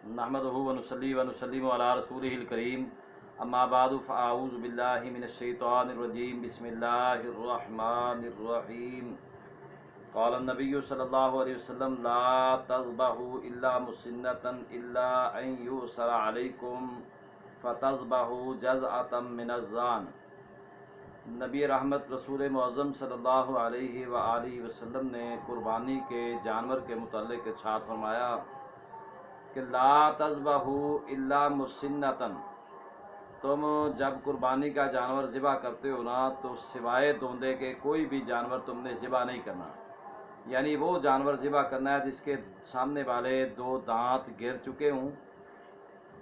नहमदुहु व नुसल्ली व नुसल्लिमु अला रसूलिहिल करीम अम्मा बादु फ़अऊज़ु बिल्लाहि मिनश शैतानिर रजीम बिस्मिल्लाहिर रहमानिर रहीम क़ाल नबिय्यु सल्लल्लाहु अलैहि वसल्लम ला तज़बहु इल्ला मुसिन्नतन इल्ला अन युसरा अलैकुम फ़तज़बहु जज़अतम मिनज़्ज़ान। नबी रहमत रसूल मुअज़्ज़म सल्लल्लाहु अलैहि व आलिहि वसल्लम ने कुर्बानी के जानवर के मुतल्लिक़ इरशाद फरमाया कि ला तज़बहु इल्ला मुसिन्नतन, तुम जब कुर्बानी का जानवर ज़िबा करते हो ना तो सिवाय दोंदे के कोई भी जानवर तुमने ज़िबा नहीं करना। यानी वो जानवर ज़िबा करना है जिसके सामने वाले दो दांत गिर चुके हों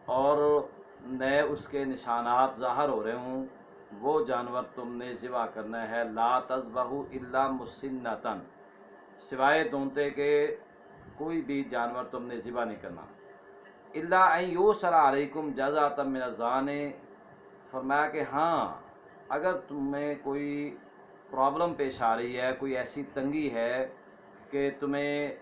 और नए उसके निशानात ज़ाहर हो रहे हों, वो जानवर तुमने ज़िबा करना है। ला तज़बहु इल्ला मुसिन्नतन, सिवाय दोंदे के कोई भी जानवर तुमने ज़िबा नहीं करना। इल्ला अन युसरा अलैकुम जज़अतम मिनज़्ज़ान, फरमाया कि हाँ, अगर तुम्हें कोई प्रॉब्लम पेश आ रही है, कोई ऐसी तंगी है कि तुम्हें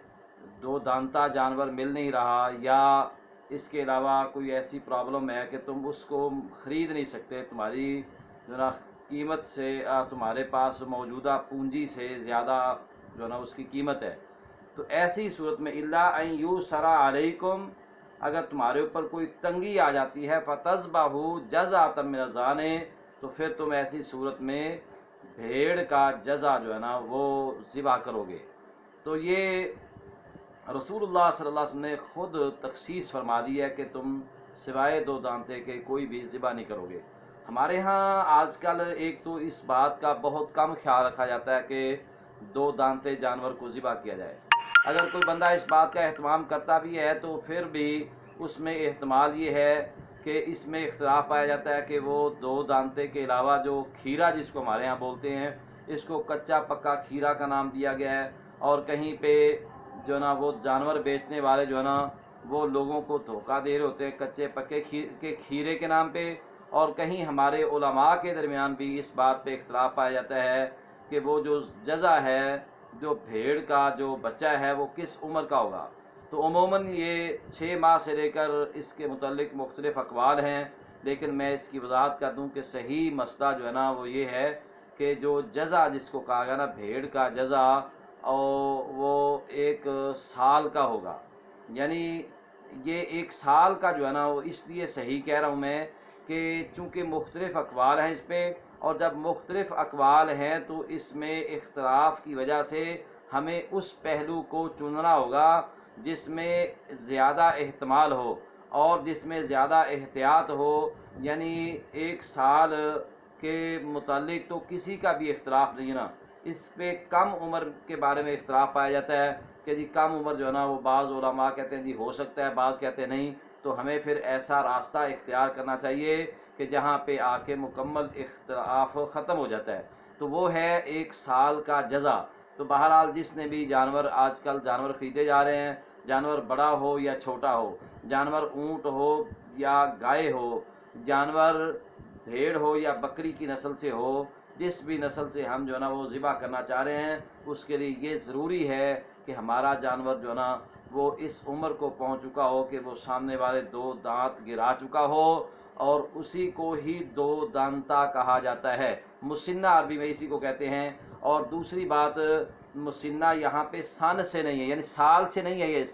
दो दांता जानवर मिल नहीं रहा, या इसके अलावा कोई ऐसी प्रॉब्लम है कि तुम उसको ख़रीद नहीं सकते, तुम्हारी जो ना कीमत से तुम्हारे पास मौजूदा पूंजी से ज़्यादा जो ना उसकी कीमत है, तो ऐसी सूरत में इल्ला अन युसरा अलैकुम, अगर तुम्हारे ऊपर कोई तंगी आ जाती है, फ़तज़बहु जज़अतम मिनज़्ज़ान, तो फिर तुम ऐसी सूरत में भेड़ का जज़ा जो है ना वो ज़िबा करोगे। तो ये रसूलुल्लाह सल्लल्लाहु अलैहि वसल्लम ने ख़ुद तख़सीस फरमा दी है कि तुम सिवाय दो दांते के कोई भी ज़िबा नहीं करोगे। हमारे यहाँ आजकल एक तो इस बात का बहुत कम ख्याल रखा जाता है कि दो दांते जानवर को ज़िबा किया जाए। अगर कोई बंदा इस बात का एहतमाम करता भी है तो फिर भी उसमें एहतमाल ये है कि इसमें इख्तिलाफ पाया जाता है कि वो दो दांते के अलावा जो खीरा, जिसको हमारे यहाँ बोलते हैं, इसको कच्चा पक्का खीरा का नाम दिया गया है, और कहीं पे जो ना वो जानवर बेचने वाले जो है ना वो लोगों को धोखा दे रहे होते हैं कच्चे पक्के खीरे के नाम पे। और कहीं हमारे उलमा के दरमियान भी इस बात पे इख्तिलाफ पाया जाता है कि वो जो जज़ा है, जो भेड़ का जो बच्चा है, वो किस उम्र का होगा। तो उमूमन ये 6 माह से लेकर इसके मुतल्लिक़ मुख्तलिफ़ अक़वाल हैं, लेकिन मैं इसकी वज़ाहत कर दूँ कि सही मसला जो है ना वो ये है कि जो जज़ा जिसको कहा गया ना भेड़ का जज़ा, और वो 1 साल का होगा। यानी ये 1 साल का जो है ना वो इसलिए सही कह रहा हूँ मैं कि चूँकि मुख्तलिफ़ अक़वाल हैं इस पर, और जब मुख्तलिफ़ अक़वाल हैं तो इसमें इख्तिलाफ़ की वजह से हमें उस पहलू को चुनना होगा जिसमें ज़्यादा एहतमाल हो और जिसमें ज़्यादा एहतियात हो। यानी 1 साल के मुतालिक तो किसी का भी इख्तिलाफ़ नहीं है ना, इस पे कम उम्र के बारे में इख्तिलाफ़ पाया जाता है कि जी कम उम्र जो है ना वो बाज़ उलमा कहते हैं जी हो सकता है, बाज़ कहते हैं नहीं। तो हमें फिर ऐसा रास्ता इख्तियार करना चाहिए कि जहाँ पे आके मुकम्मल इख्तिलाफ़ ख़त्म हो जाता है, तो वो है 1 साल का जज़ा। तो बहरहाल जिसने भी जानवर, आजकल जानवर ख़रीदे जा रहे हैं, जानवर बड़ा हो या छोटा हो, जानवर ऊँट हो या गाय हो, जानवर भेड़ हो या बकरी की नस्ल से हो, जिस भी नस्ल से हम जो है ना वो ज़िबा करना चाह रहे हैं, उसके लिए ये ज़रूरी है कि हमारा जानवर जो है ना वो इस उम्र को पहुंच चुका हो कि वो सामने वाले दो दांत गिरा चुका हो, और उसी को ही दो दांता कहा जाता है। मुसिन्ना अरबी में इसी को कहते हैं। और दूसरी बात, मुसिन्ना यहाँ पे सन से नहीं है, यानी साल से नहीं है ये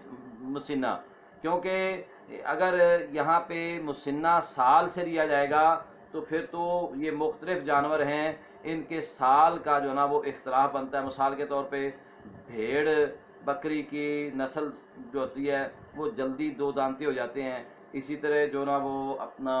मुसिन्ना, क्योंकि अगर यहाँ पे मुसिन्ना साल से लिया जाएगा तो फिर तो ये मुख्तलिफ़ जानवर हैं, इनके साल का जो ना वो इख्तिलाफ बनता है। मिसाल के तौर पे भेड़ बकरी की नस्ल जो होती है वो जल्दी दो दांती हो जाते हैं, इसी तरह जो ना वो अपना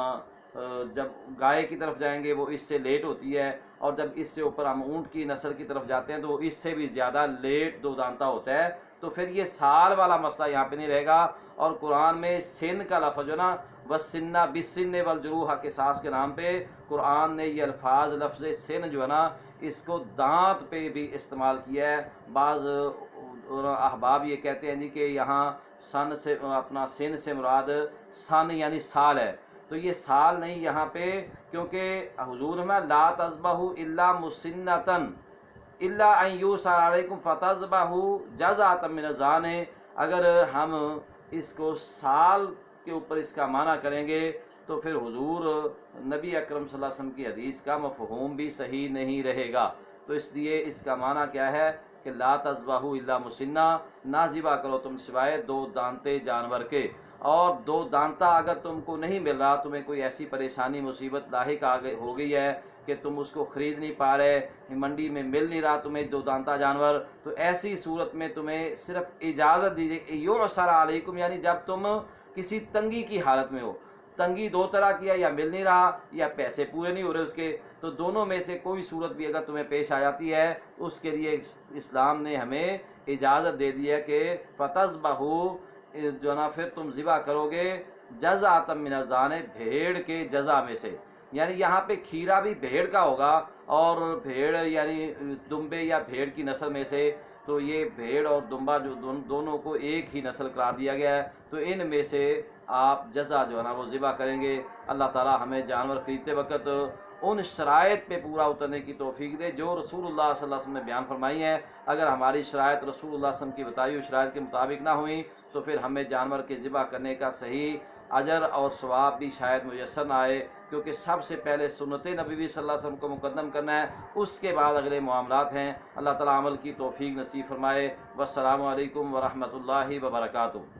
जब गाय की तरफ जाएंगे वो इससे लेट होती है, और जब इससे ऊपर हम ऊँट की नस्ल की तरफ जाते हैं तो इससे भी ज़्यादा लेट दो दांता होता है। तो फिर ये साल वाला मसला यहाँ पे नहीं रहेगा। और कुरान में सिन का लफ्ज़ जो ना वसिन्ना बिस्सिन वलजुरूहा के सास के नाम पे कुरान ने ये अल्फाज लफ्ज़ सिन जो है ना इसको दांत पे भी इस्तेमाल किया है। बाज़ अहबाब ये कहते हैं जी कि यहाँ सन से अपना सिन से मुराद सन यानी साल है, तो ये साल नहीं यहाँ पे, क्योंकि हुजूर में ला तज़बहु इल्ला मुसिन्नतन इल्ला अन युसरा अलैकुम फतज़बहु जज़अतम मिनज़्ज़ान। अगर हम इसको साल کے اوپر اس کا معنی کریں گے تو پھر حضور نبی اکرم صلی اللہ علیہ وسلم کی حدیث کا مفہوم بھی صحیح نہیں رہے گا۔ تو اس لیے اس کا معنی کیا ہے کہ لا تذبحوا الا مسنہ، نہ ذبح کرو تم سوائے دو دانتے جانور کے، اور دو دانتا اگر تم کو نہیں مل رہا، تمہیں کوئی ایسی پریشانی مصیبت لاحق ہو گئی ہے کہ تم اس کو خرید نہیں پا رہے، منڈی میں مل نہیں رہا تمہیں دو دانتا جانور، تو ایسی صورت میں تمہیں صرف اجازت دیجیے یعصر علیکم، یعنی جب تم کسی تنگی کی حالت میں ہو، تنگی دو طرح کی ہے، یا مل نہیں رہا یا پیسے پورے نہیں ہو رہے اس کے، تو دونوں میں سے کوئی صورت بھی اگر تمہیں پیش آ جاتی ہے تو اس کے لیے اسلام نے ہمیں اجازت دے دی ہے کہ فتذبحوا، جو نا پھر تم ذبح کرو گے جزعۃ من الضأن، بھیڑ کے جزع میں سے، یعنی یہاں پہ کھیرا بھی بھیڑ کا ہوگا، اور بھیڑ یعنی دمبے یا بھیڑ کی نسل میں سے، تو یہ بھیڑ اور دمبا جو دونوں کو ایک ہی نسل قرار دیا گیا ہے، تو ان میں سے آپ جزع جو ہے نا وہ ذبح کریں گے۔ اللہ تعالی ہمیں جانور خریدتے وقت ان شرائط پہ پورا اترنے کی توفیق دے جو رسول اللہ صلی اللہ علیہ وسلم نے بیان فرمائی ہیں۔ اگر ہماری شرائط رسول اللہ صلی اللہ علیہ وسلم کی بتائی ہوئی شرائط کے مطابق نہ ہوئیں تو پھر ہمیں جانور کے ذبح کرنے کا صحیح اجر اور ثواب بھی شاید میسر نہ آئے، کیونکہ سب سے پہلے سنت نبوی صلی اللہ علیہ وسلم کو مقدم کرنا ہے، اس کے بعد اگلے معاملات ہیں۔ اللہ تعالیٰ عمل کی توفیق نصیب فرمائے۔ والسلام علیکم ورحمۃ اللہ وبرکاتہ۔